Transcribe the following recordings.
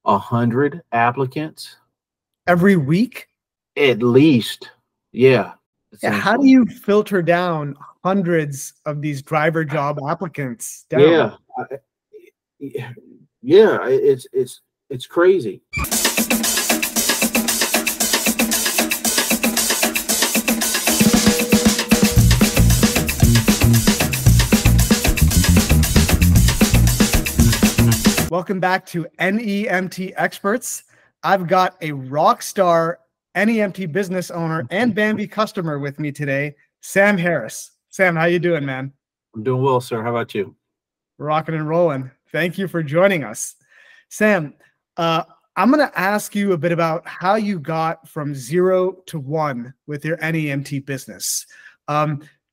100 applicants every week? at least. Yeah. Yeah, how do you filter down hundreds of these driver job applicants down? Yeah. Yeah, it's crazy. Welcome back to NEMT Experts. I've got a rock star NEMT business owner and Bambi customer with me today, Sam Harris. Sam, how you doing, man? I'm doing well, sir. How about you? Rocking and rolling. Thank you for joining us. Sam, I'm going to ask you a bit about how you got from 0 to 1 with your NEMT business.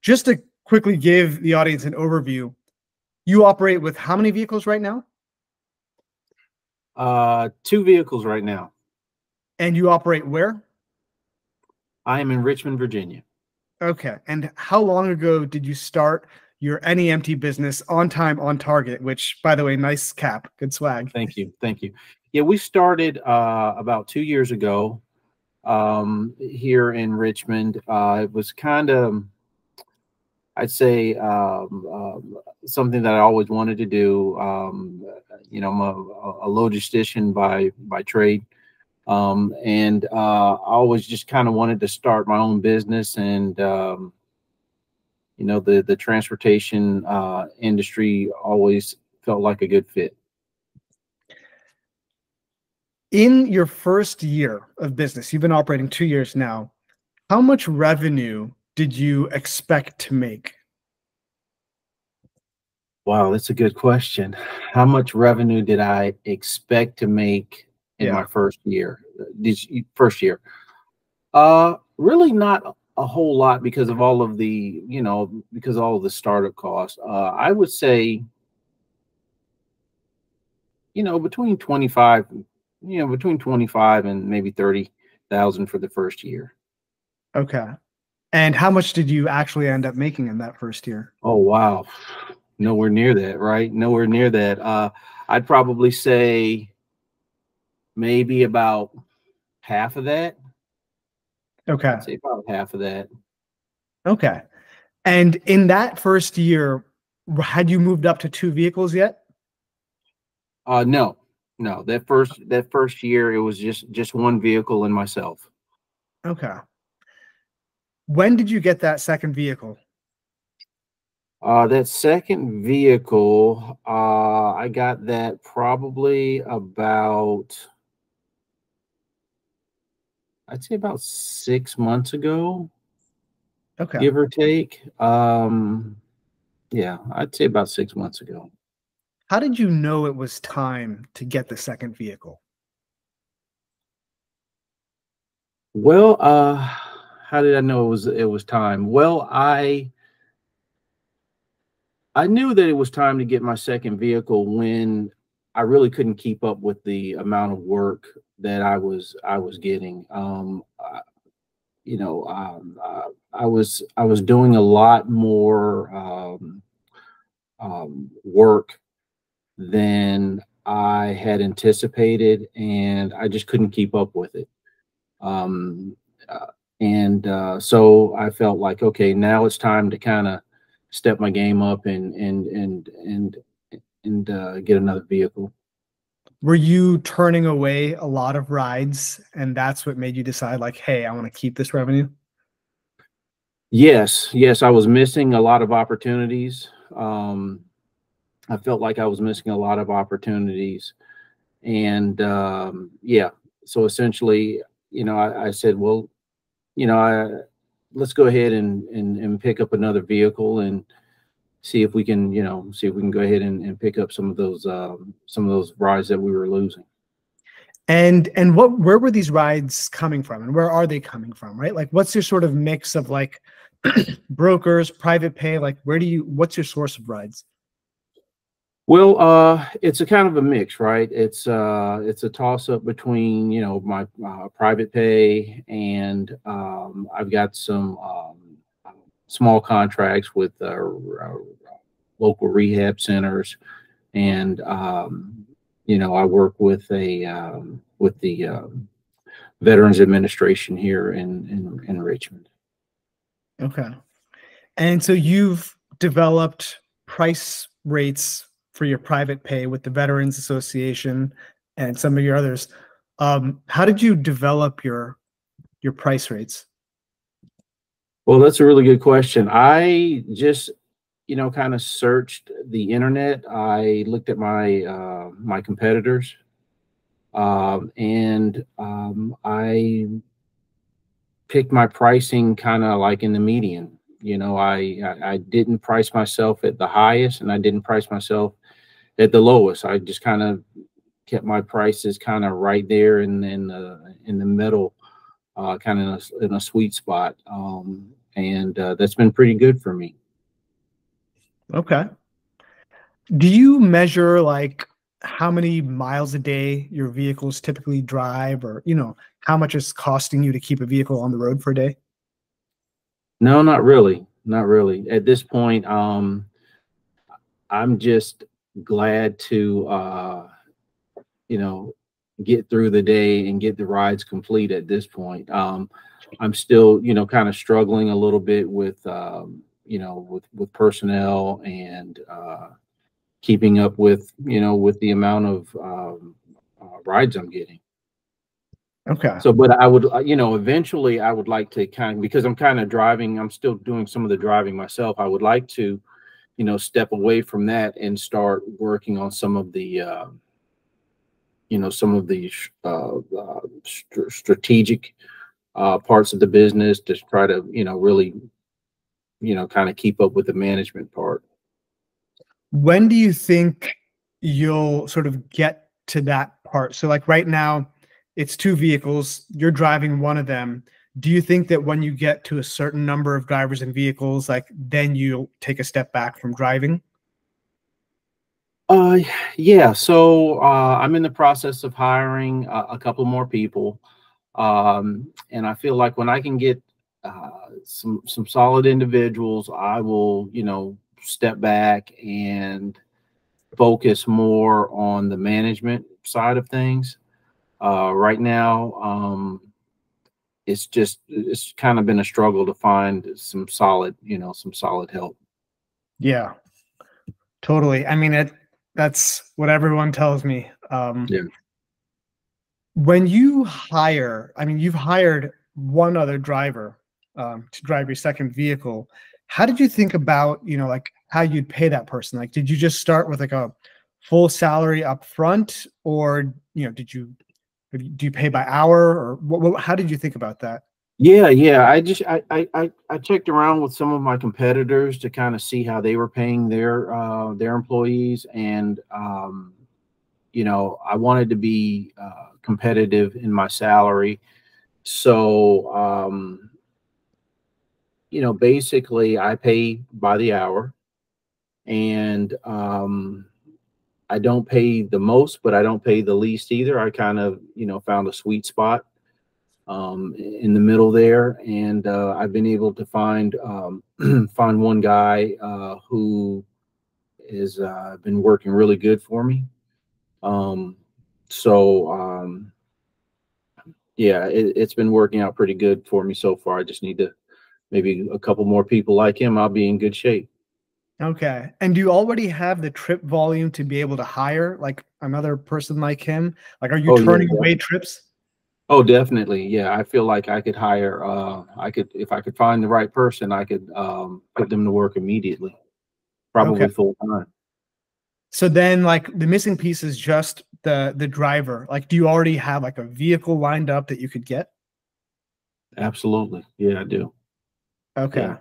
Just to quickly give the audience an overview, you operate with how many vehicles right now? 2 vehicles right now. And you operate where? I am in Richmond, Virginia. Okay. And how long ago did you start your NEMT business on time, on target, which, by the way, nice cap, good swag. Thank you. Thank you. Yeah, we started about 2 years ago here in Richmond. It was kind of, I'd say, something that I always wanted to do. You know, I'm a logistician by trade. And I always just kind of wanted to start my own business, and you know, the transportation industry always felt like a good fit. In your first year of business, you've been operating 2 years now, how much revenue did you expect to make? Wow, that's a good question. How much revenue did I expect to make in my first year? First year? Really not a whole lot, because of all of the, you know, because of all of the startup costs. I would say, you know, between 25 and maybe 30,000 for the first year. Okay. And how much did you actually end up making in that first year? Oh, wow. Nowhere near that, right? Nowhere near that. I'd probably say maybe about half of that. Okay. I'd say about half of that. Okay. And in that first year, had you moved up to 2 vehicles yet? No. That first year, it was just 1 vehicle and myself. Okay. When did you get that second vehicle? That second vehicle, I got that probably about, I'd say about 6 months ago. Okay. Give or take. Yeah, I'd say about 6 months ago. How did you know it was time to get the second vehicle? Well, how did I know it was time? Well, I knew that it was time to get my second vehicle when I really couldn't keep up with the amount of work that I was getting. You know, I was doing a lot more work than I had anticipated, and I just couldn't keep up with it. So I felt like, okay, now it's time to kind of step my game up and get another vehicle. Were you turning away a lot of rides, and that's what made you decide, like, hey, I want to keep this revenue? Yes, I was missing a lot of opportunities. I felt like I was missing a lot of opportunities, and yeah. So essentially, you know, I said, well, you know, let's go ahead and pick up another vehicle and see if we can, you know, go ahead and pick up some of those rides that we were losing. And where were these rides coming from, and where are they coming from, right? Like, what's your sort of mix of, like, brokers, private pay? Like, what's your source of rides? Well, it's a kind of a mix, right? It's a toss up between, you know, my private pay, and I've got some small contracts with local rehab centers, and I work with the Veterans Administration here in Richmond. Okay. And so you've developed price rates for your private pay with the Veterans Association and some of your others. How did you develop your price rates? Well, that's a really good question. I just, kind of searched the internet. I looked at my competitors, and I picked my pricing kind of like in the median. I didn't price myself at the highest, and I didn't price myself at the lowest. I just kind of kept my prices kind of right there in the middle, kind of in a sweet spot, and that's been pretty good for me. Okay. Do you measure like how many miles a day your vehicles typically drive, or how much it's costing you to keep a vehicle on the road for a day? No, not really, not really. At this point, I'm just glad to get through the day and get the rides complete at this point. I'm still, kind of struggling a little bit with, with personnel and keeping up with, with the amount of rides I'm getting. Okay. So, but I would, eventually I would like to because I'm kind of driving, I'm still doing some of the driving myself. I would like to, step away from that and start working on some of the, strategic parts of the business to try to, really, kind of keep up with the management part. When do you think you'll sort of get to that part? So like right now, it's two vehicles, you're driving one of them. Do you think that when you get to a certain number of drivers and vehicles, like then you'll take a step back from driving? Uh, yeah. So I'm in the process of hiring a couple more people, and I feel like when I can get some solid individuals, I will, step back and focus more on the management side of things. Right now, it's kind of been a struggle to find some solid help. Yeah, totally. I mean, that's what everyone tells me. Yeah. When you hire, I mean, you've hired one other driver to drive your second vehicle. How did you think about, like how you'd pay that person? Like, did you just start with like a full salary up front, or do you pay by hour, or how did you think about that? Yeah. I checked around with some of my competitors to kind of see how they were paying their employees, and I wanted to be competitive in my salary. So basically I pay by the hour, and I don't pay the most, but I don't pay the least either. I kind of, found a sweet spot in the middle there, and I've been able to find find one guy who has been working really good for me. Um, so yeah, it's been working out pretty good for me so far. I just need to maybe a couple more people like him. I'll be in good shape. Okay. And do you already have the trip volume to be able to hire like another person like him? Like, are you Oh yeah, turning away trips? oh definitely. Yeah, I feel like I could hire. If I could find the right person, I could put them to work immediately, Okay. probably full time. So then like the missing piece is just the driver. Like, do you already have like a vehicle lined up that you could get? Absolutely. Yeah, I do. Okay. Yeah.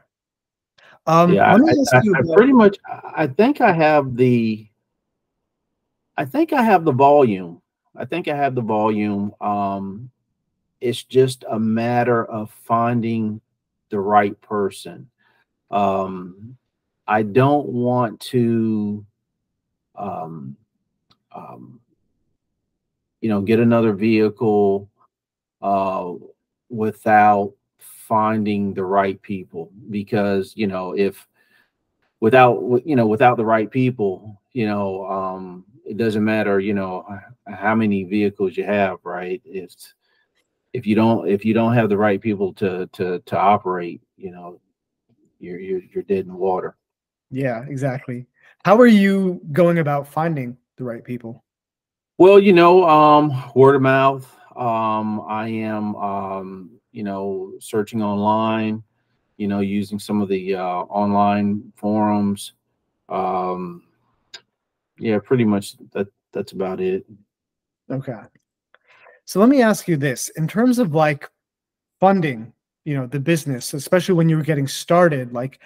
Yeah. Let me ask you I about, pretty much, I think I think I have the volume. I think I have the volume. It's just a matter of finding the right person. Um, I don't want to, um, um, get another vehicle uh, without finding the right people, because if without the right people, it doesn't matter, how many vehicles you have, right? It's if you don't have the right people to operate, you're dead in the water. Yeah, exactly. How are you going about finding the right people? Well, word of mouth. I am, searching online, using some of the online forums. Um, yeah, pretty much that's about it. Okay. So let me ask you this, in terms of like funding, the business, especially when you were getting started, like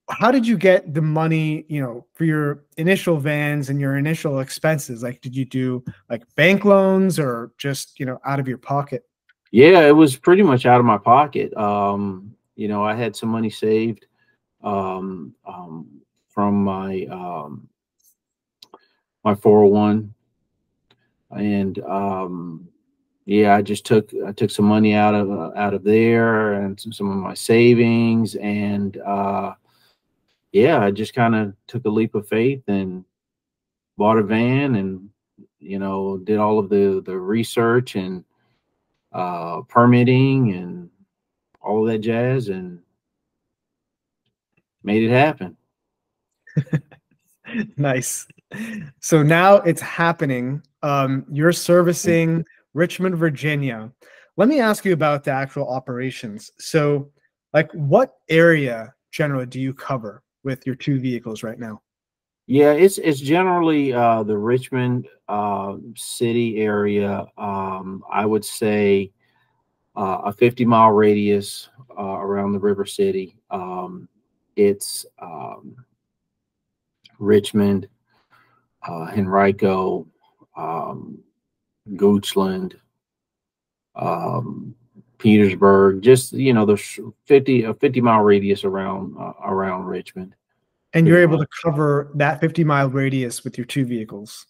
how did you get the money, for your initial vans and your initial expenses? Like, did you do like bank loans or just, out of your pocket? Yeah, it was pretty much out of my pocket. I had some money saved from my 401, and yeah, I took some money out of there and some of my savings, and yeah, I just kind of took a leap of faith and bought a van, and did all of the research and permitting and all of that jazz, and made it happen. Nice. So now it's happening. You're servicing Richmond, Virginia. Let me ask you about the actual operations. So, like, what area generally do you cover with your two vehicles right now? Yeah, it's generally the Richmond city area. I would say a 50-mile radius around the River City. It's Richmond, Henrico, um, Goochland, um, Petersburg. Just there's 50-mile radius around Richmond. And you're Pretty able to much. cover that 50-mile radius with your two vehicles.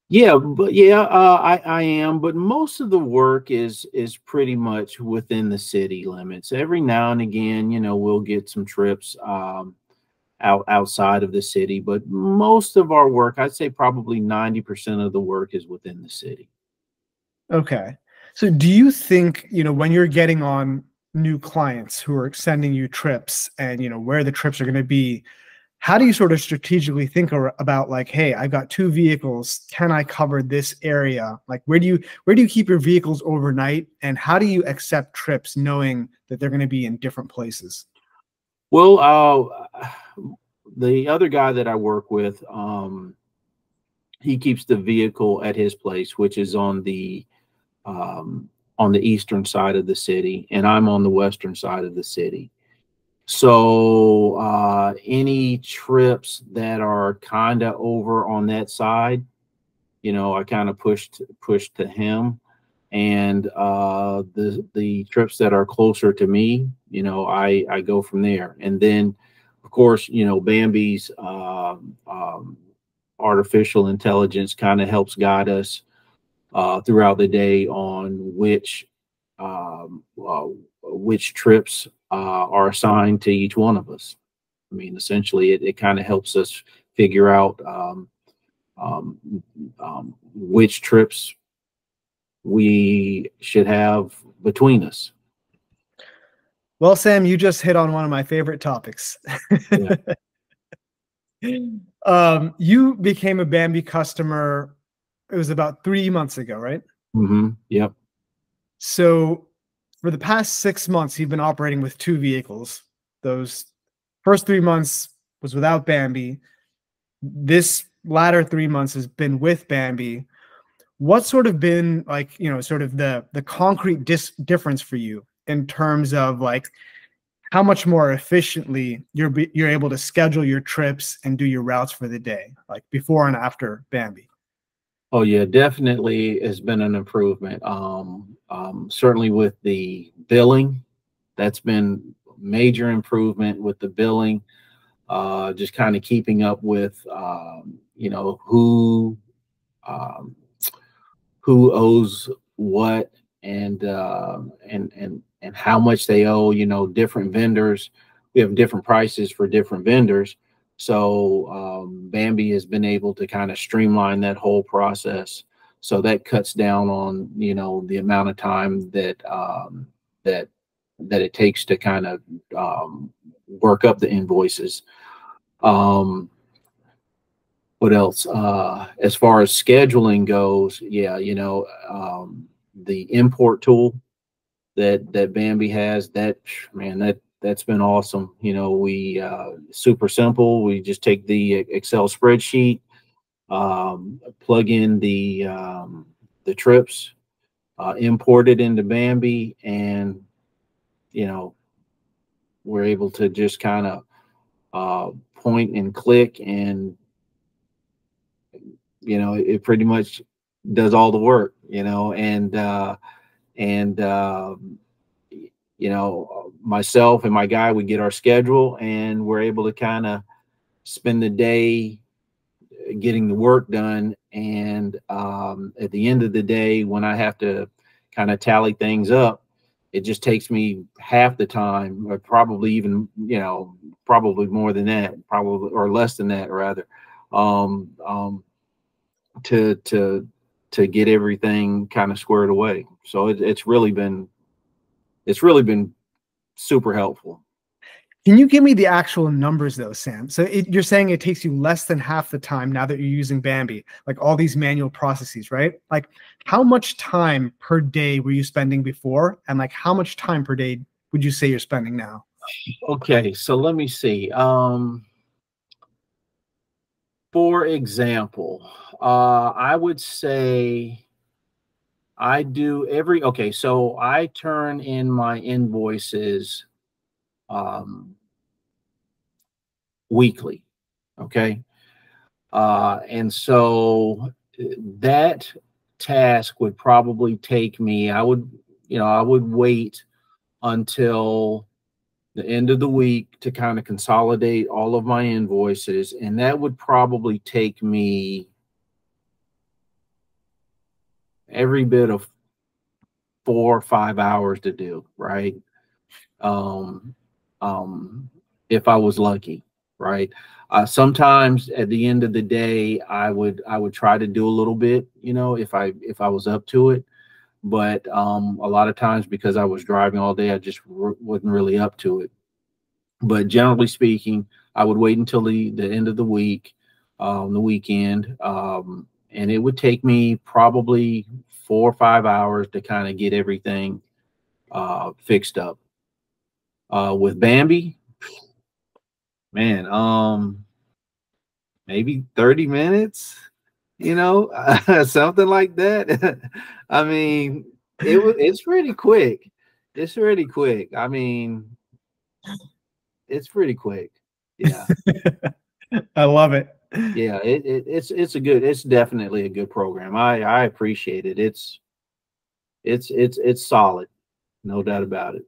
Yeah, but yeah, I am, but most of the work is pretty much within the city limits. Every now and again, we'll get some trips outside of the city, but most of our work, I'd say probably 90% of the work is within the city. Okay. So do you think, when you're getting on new clients who are sending you trips and, where the trips are going to be, how do you sort of strategically think about like, hey, I've got two vehicles. Can I cover this area? Like, where do you keep your vehicles overnight? And how do you accept trips knowing that they're going to be in different places? Well, the other guy that I work with, he keeps the vehicle at his place, which is um, on the eastern side of the city, and I'm on the western side of the city. So any trips that are kind of over on that side, I kind of pushed to him, and the trips that are closer to me, I go from there. And then, of course, Bambi's artificial intelligence kind of helps guide us throughout the day on um, uh, which trips are assigned to each one of us. I mean, essentially, it kind of helps us figure out um, which trips we should have between us. Well, Sam, you just hit on one of my favorite topics. Yeah. You became a Bambi customer, it was about 3 months ago, right? Yep. So for the past 6 months, you've been operating with two vehicles. Those first 3 months was without Bambi. This latter 3 months has been with Bambi. What's sort of been like, sort of the concrete difference for you in terms of like how much more efficiently you're able to schedule your trips and do your routes for the day, like before and after Bambi? Oh yeah, definitely has been an improvement. Certainly with the billing, that's been major improvement with the billing. Just kind of keeping up with, um, who owes what, and how much they owe. Different vendors. We have different prices for different vendors. So Bambi has been able to kind of streamline that whole process. So that cuts down on, you know, the amount of time that that that it takes to kind of work up the invoices. Um, what else? As far as scheduling goes, yeah, you know, the import tool that Bambi has, that man, that's been awesome. You know, we super simple. We just take the Excel spreadsheet, plug in the trips, import it into Bambi, and you know, we're able to just kind of point and click, and you know, it pretty much does all the work. You know, and you know, myself and my guy, we get our schedule, and we're able to kind of spend the day getting the work done. And at the end of the day, when I have to kind of tally things up, it just takes me half the time, or probably even, you know, probably more than that, probably, or less than that rather, um, um, to get everything kind of squared away. So it's really been super helpful. Can you give me the actual numbers though, Sam? So you're saying it takes you less than half the time now that you're using Bambi, like all these manual processes, right? Like how much time per day were you spending before? And like how much time per day would you say you're spending now? Okay, so let me see. For example, I would say I do okay, so I turn in my invoices um, weekly. Okay. And so that task would probably take me, I would wait until the end of the week to kind of consolidate all of my invoices. And that would probably take me every bit of 4 or 5 hours to do, right? Um, um, if I was lucky, right? Sometimes at the end of the day, I would try to do a little bit, you know, if I was up to it. But a lot of times because I was driving all day, I just wasn't really up to it. But generally speaking, I would wait until the end of the week, the weekend, and it would take me probably 4 or 5 hours to kind of get everything fixed up. With Bambi, man, maybe 30 minutes, you know, something like that. I mean, it's pretty quick. It's really quick. I mean, it's pretty quick. Yeah. I love it. Yeah, it's definitely a good program. I appreciate it. It's solid, no doubt about it.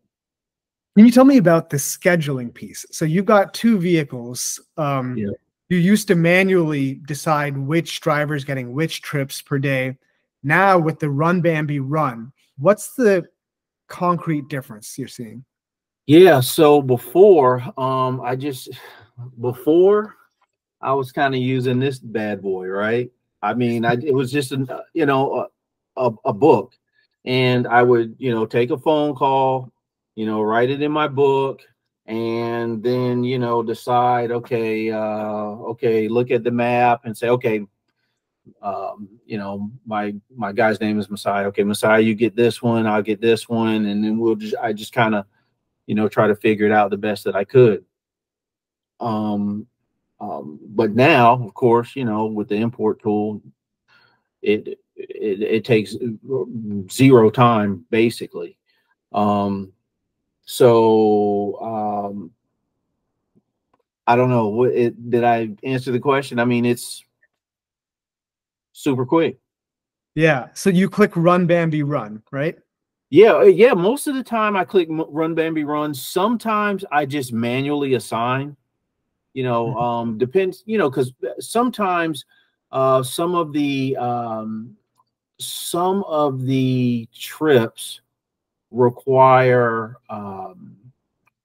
Can you tell me about the scheduling piece? So you've got two vehicles. Yeah. You used to manually decide which driver is getting which trips per day. Now with the Run Bambi Run, what's the concrete difference you're seeing? Yeah, so before I was kind of using this bad boy, right? I mean, it was just you know, a book, and I would, you know, take a phone call, you know, write it in my book, and then, you know, decide, okay, okay, look at the map and say, okay, you know, my guy's name is Messiah. Okay, Messiah, you get this one, I'll get this one, and then I just kind of, you know, try to figure it out the best that I could. Um, but now, of course, you know, with the import tool, it takes zero time basically. Um, so I don't know did I answer the question? I mean, it's super quick. Yeah. So you click Run Bambi Run, right? Yeah, yeah. Most of the time, I click Run Bambi Run. Sometimes I just manually assign. You know, depends. You know, because sometimes some of the trips require um,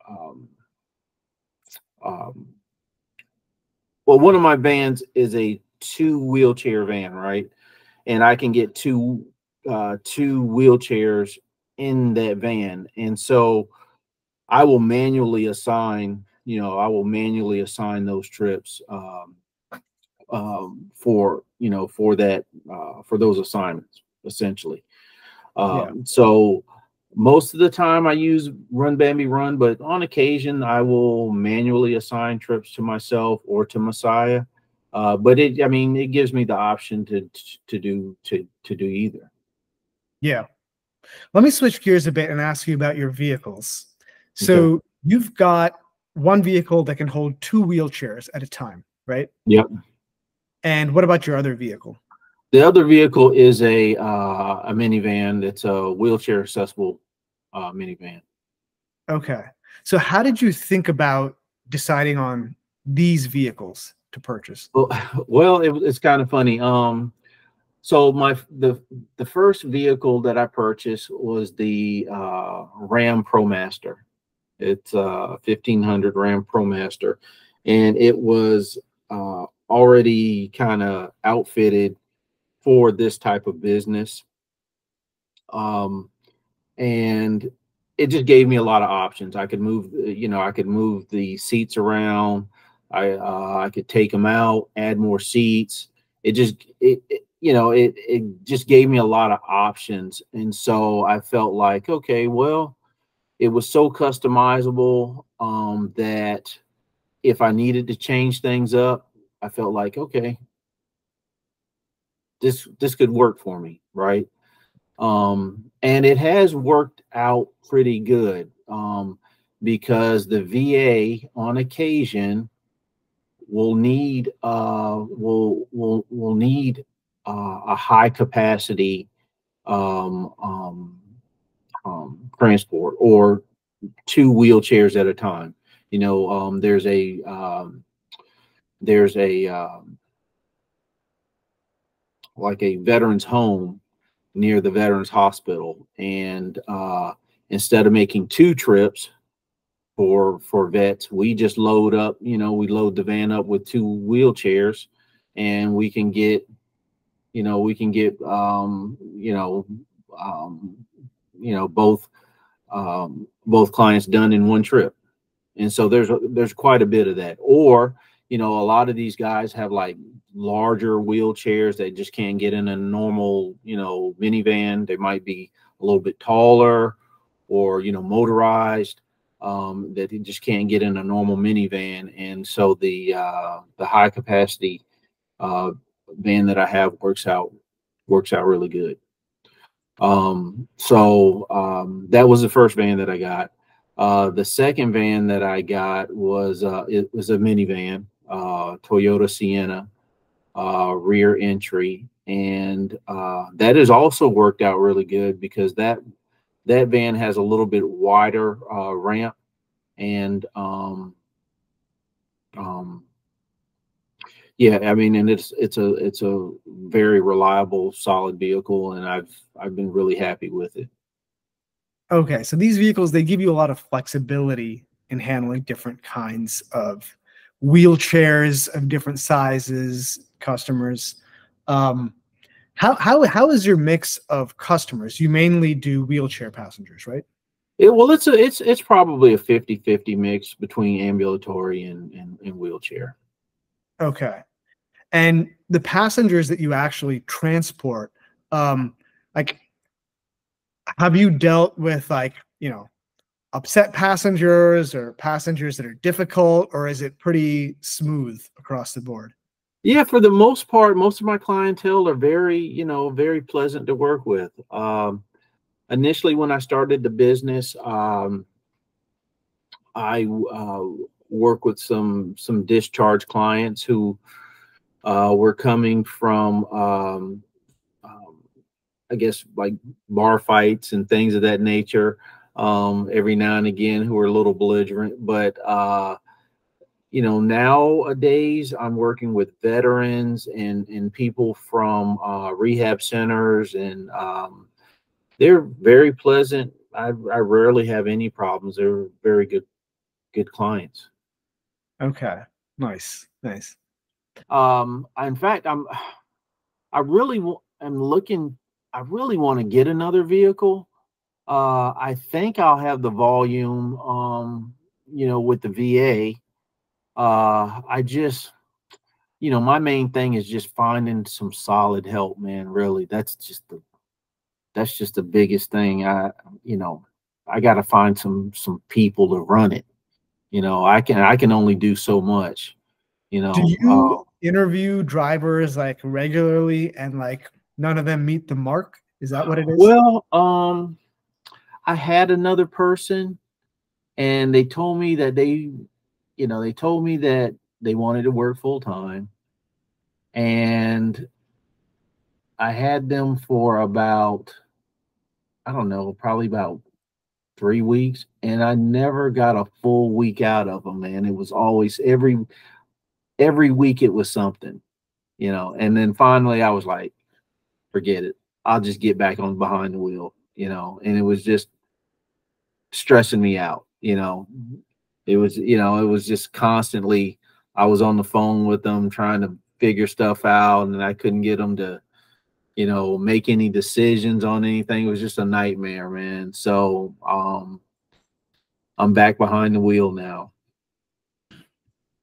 um, Well, one of my vans is a 2 wheelchair van, right? And I can get two wheelchairs in that van. And so I will manually assign, I will manually assign those trips for, for that, for those assignments, essentially. Yeah. So most of the time I use Run Bambi Run, but on occasion I will manually assign trips to myself or to Messiah. But I mean, it gives me the option to do either. Yeah. Let me switch gears a bit and ask you about your vehicles. Okay. So you've got one vehicle that can hold 2 wheelchairs at a time, right? Yep. And what about your other vehicle? The other vehicle is a minivan. It's a wheelchair accessible minivan. Okay. So how did you think about deciding on these vehicles to purchase? Well, it's kind of funny. So the first vehicle that I purchased was the Ram ProMaster. It's a 1500 Ram ProMaster, and it was already kind of outfitted for this type of business. And it just gave me a lot of options. I could move, I could move the seats around. I could take them out, add more seats. It just gave me a lot of options. And so I felt like, okay, well, it was so customizable that if I needed to change things up, I felt like, okay, this could work for me, right? And it has worked out pretty good because the VA on occasion will need will need a high capacity um, um, transport or 2 wheelchairs at a time. There's a like a veterans home near the Veterans Hospital, and instead of making 2 trips for vets, we just load up. We load the van up with 2 wheelchairs, and we can get um, both clients done in one trip. And so there's quite a bit of that. Or a lot of these guys have like larger wheelchairs that just can't get in a normal minivan. They might be a little bit taller or motorized, that they just can't get in a normal minivan. And so the high capacity van that I have works out really good. That was the first van that I got. The second van that I got was it was a minivan, Toyota Sienna, rear entry, and that has also worked out really good because that van has a little bit wider ramp, and um, yeah, I mean, and it's a very reliable, solid vehicle, and I've been really happy with it. Okay, so these vehicles, they give you a lot of flexibility in handling different kinds of wheelchairs of different sizes, customers. Um, how is your mix of customers? You mainly do wheelchair passengers, right? Well, it's probably a 50-50 mix between ambulatory and wheelchair. Okay. And the passengers that you actually transport, like, have you dealt with upset passengers or passengers that are difficult, or is it pretty smooth across the board? Yeah, for the most part, most of my clientele are very, very pleasant to work with. Initially, when I started the business, I work with some discharge clients who were coming from, I guess, like bar fights and things of that nature. Every now and again, who are a little belligerent, but nowadays I'm working with veterans and people from rehab centers, and they're very pleasant. I rarely have any problems. They're very good clients. Okay, nice, nice. In fact, I really am looking. I really want to get another vehicle. I think I'll have the volume, with the VA. I just, my main thing is just finding some solid help, man. Really, that's just the biggest thing. I got to find some people to run it. I can only do so much. You Do know, you interview drivers like regularly and like none of them meet the mark? Is that what it is? well, I had another person, and they told me that they wanted to work full time, and I had them for about, I don't know, probably about 3 weeks, and I never got a full week out of them, man. It was always every week it was something, and then finally I was like, forget it. I'll just get back on behind the wheel, and it was just stressing me out. It was just constantly, I was on the phone with them trying to figure stuff out, and I couldn't get them to, make any decisions on anything. It was just a nightmare, man. So, I'm back behind the wheel now.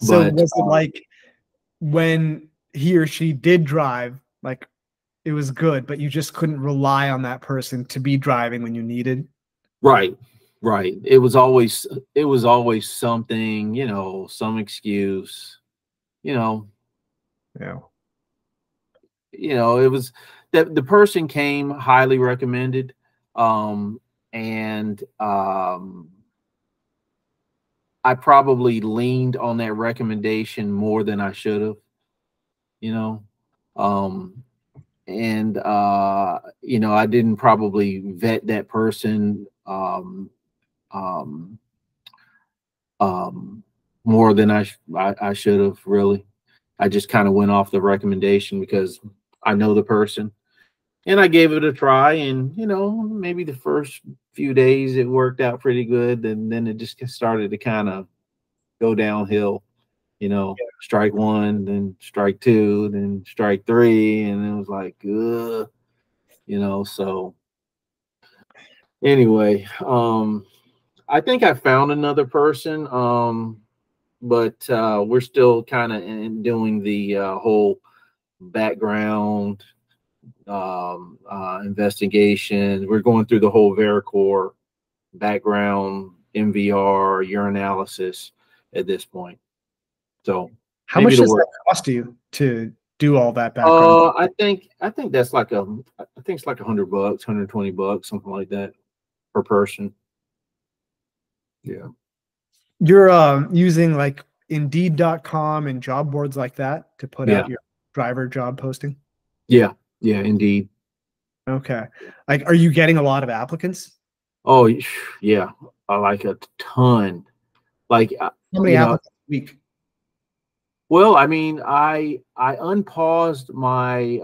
So But was it like when he or she did drive, like it was good, but you just couldn't rely on that person to be driving when you needed? right, right. It was always something, some excuse, you know, Yeah. it was that the person came highly recommended. And I probably leaned on that recommendation more than I should have, you know. Um, and I didn't probably vet that person um, um, more than I should have, really. I just kind of went off the recommendation because I know the person, and I gave it a try. And maybe the first few days it worked out pretty good, and then it just started to kind of go downhill. Strike one, then strike two, then strike three, and it was like, ugh, So anyway, I think I found another person, but we're still kind of doing the whole background investigation. We're going through the whole Vericore background, MVR, urinalysis at this point. So How maybe much it'll does work. that cost you to do all that background? I think that's like I think it's like $100, $120, something like that per person. Yeah. You're using like Indeed.com and job boards like that to put Yeah. out your driver job posting? Yeah. Yeah. Indeed. Okay. Like, are you getting a lot of applicants? Oh, yeah. I like a ton. Like, How many applicants a week? well, I mean, I unpaused my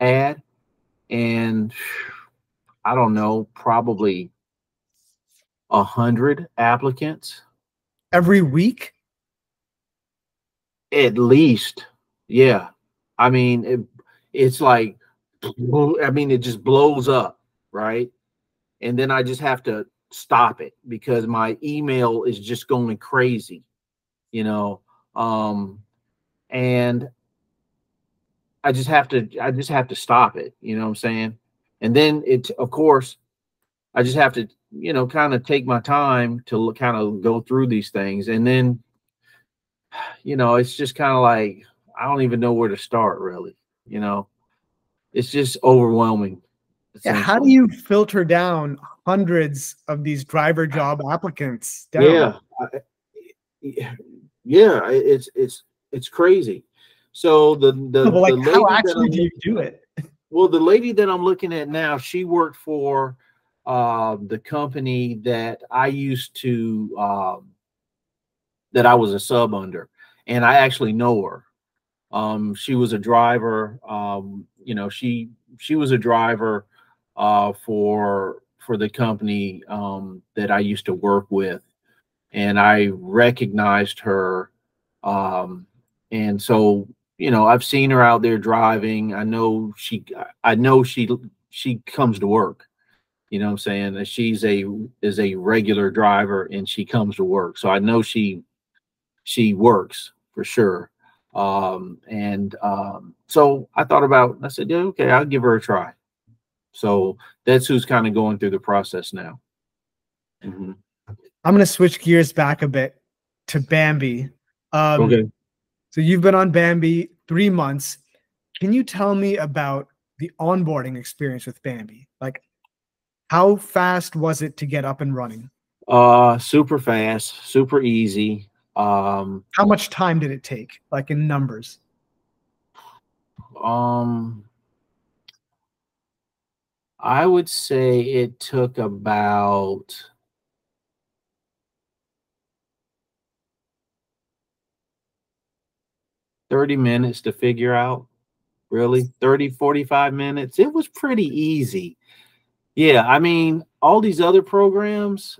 ad, and I don't know, probably 100 applicants Every week? at least. Yeah. I mean, it's like, I mean, it just blows up, right? And then I just have to stop it because my email is just going crazy, you know. Um, and I just have to stop it, you know what I'm saying? And then of course, I just have to, kind of take my time to kind of go through these things. And then, it's just kind of like, I don't even know where to start, really. You know, it's just overwhelming, Yeah. How do essentially. you filter down hundreds of these driver job applicants down? Yeah. Yeah. It's crazy. So Well, like, the how lady that actually I'm do you do it? well, the lady that I'm looking at now, she worked for the company that I used to that I was a sub under, and I actually know her. She was a driver. She was a driver for the company that I used to work with, and I recognized her. And so, you know, I've seen her out there driving. I know she comes to work. You know what I'm saying? That she's is a regular driver and she comes to work. So I know she works for sure. So I thought about, I said, yeah, okay, I'll give her a try. So that's who's kind of going through the process now. Mm-hmm. I'm going to switch gears back a bit to Bambi. Okay. So you've been on Bambi 3 months. Can you tell me about the onboarding experience with Bambi? Like, how fast was it to get up and running? Super fast, super easy. How much time did it take, like in numbers? I would say it took about 30 minutes to figure out. Really, 30, 45 minutes. It was pretty easy. Yeah, I mean, all these other programs,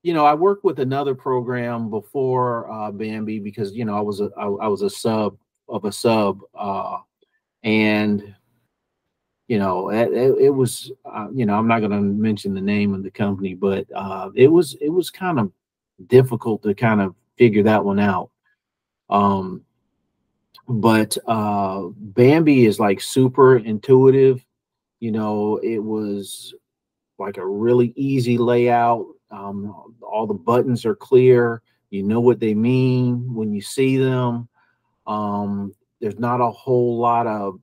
you know, I worked with another program before Bambi because, you know, I was a sub of a sub, and you know, it was, you know, I'm not going to mention the name of the company, but it was kind of difficult to kind of figure that one out. But Bambi is like super intuitive. You know, it was like a really easy layout. All the buttons are clear. You know what they mean when you see them. There's not a whole lot of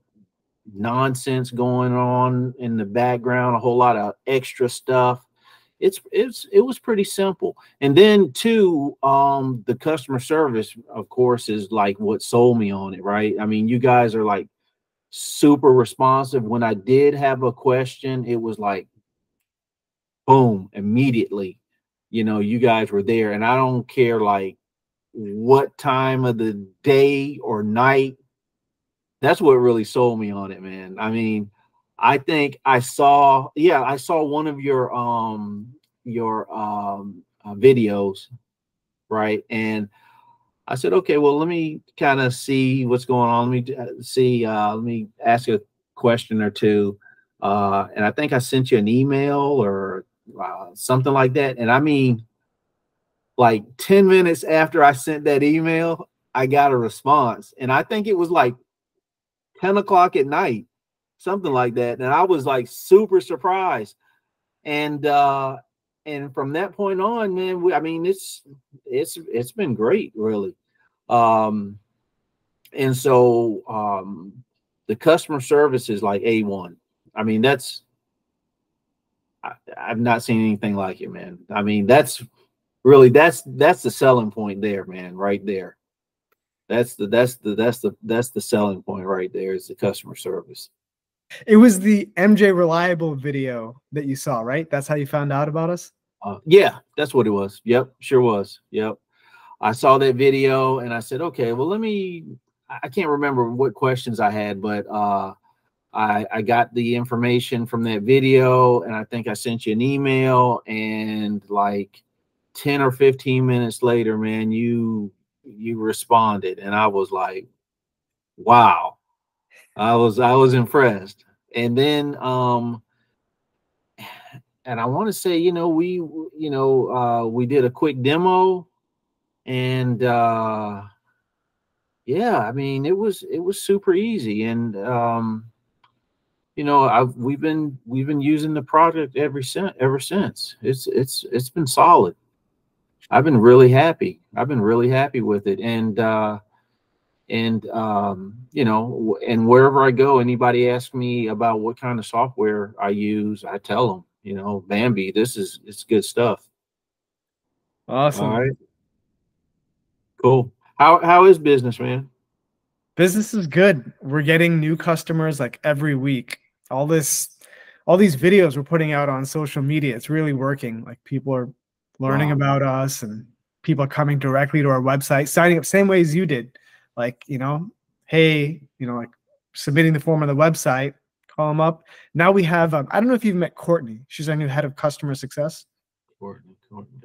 nonsense going on in the background, a whole lot of extra stuff. It was pretty simple. And then too, the customer service, of course, is like what sold me on it, right? I mean, you guys are like super responsive. When I did have a question, it was like boom, immediately. You know, you guys were there, and I don't care like what time of the day or night. That's what really sold me on it, man. I mean, I think I saw one of your videos, right? And I said, okay, well, let me kind of see what's going on. Let me see. Let me ask a question or two. And I think I sent you an email or something like that. And I mean, like 10 minutes after I sent that email, I got a response. And I think it was like 10 o'clock at night, something like that. And I was like super surprised. And from that point on, man, I mean, it's been great, really. And so the customer service is like A1. I mean, I've not seen anything like it, man. I mean, that's the selling point there, man, right there. That's the selling point right there is the customer service. It was the MJ Reliable video that you saw, right? That's how you found out about us? Yeah, that's what it was. Yep, sure was. Yep. I saw that video and I said, okay, well, I can't remember what questions I had, but I got the information from that video and I think I sent you an email, and like 10 or 15 minutes later, man, you responded, and I was like, wow. I was impressed. And then and I want to say, you know, we did a quick demo, and yeah, I mean, it was super easy. And you know, we've been using the product ever since. It's been solid. I've been really happy. I've been really happy with it. And you know, and wherever I go, anybody asks me about what kind of software I use, I tell them, you know, Bambi, it's good stuff. Awesome. All right. Cool. How is business, man? Business is good. We're getting new customers like every week. All these videos we're putting out on social media, it's really working. Like, people are learning about us, and people are coming directly to our website, signing up same way as you did. Like, you know, hey, you know, like submitting the form on the website, call them up. Now we have, I don't know if you've met Courtney. She's our new head of customer success. Courtney.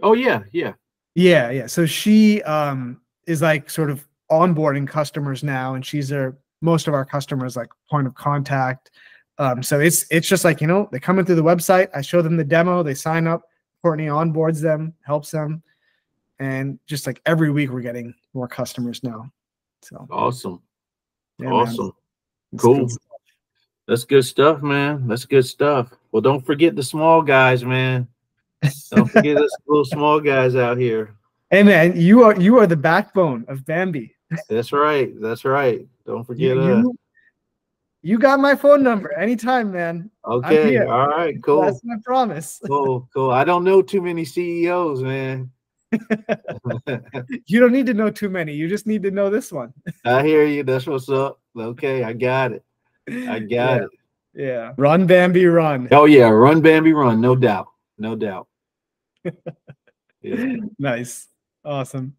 Oh yeah, yeah. Yeah, yeah. So she is like sort of onboarding customers now, and she's most of our customers like point of contact. So it's just like, they come in through the website, I show them the demo, they sign up, Courtney onboards them, helps them, and just like every week we're getting more customers now. So awesome. yeah, Awesome. Cool. That's good stuff, man. That's good stuff. Well, don't forget the small guys, man. Don't forget us little small guys out here. Hey man, you are the backbone of Bambi. That's right. That's right. Don't forget us. You got my phone number anytime, man. Okay. All right. Cool. That's my promise. Cool. I don't know too many CEOs, man. You don't need to know too many. You just need to know this one. I hear you. That's what's up. Okay. I got it. I got it. Yeah. Run, Bambi, run. Oh, yeah. Run, Bambi, run. No doubt. No doubt. Yeah. Nice. Awesome.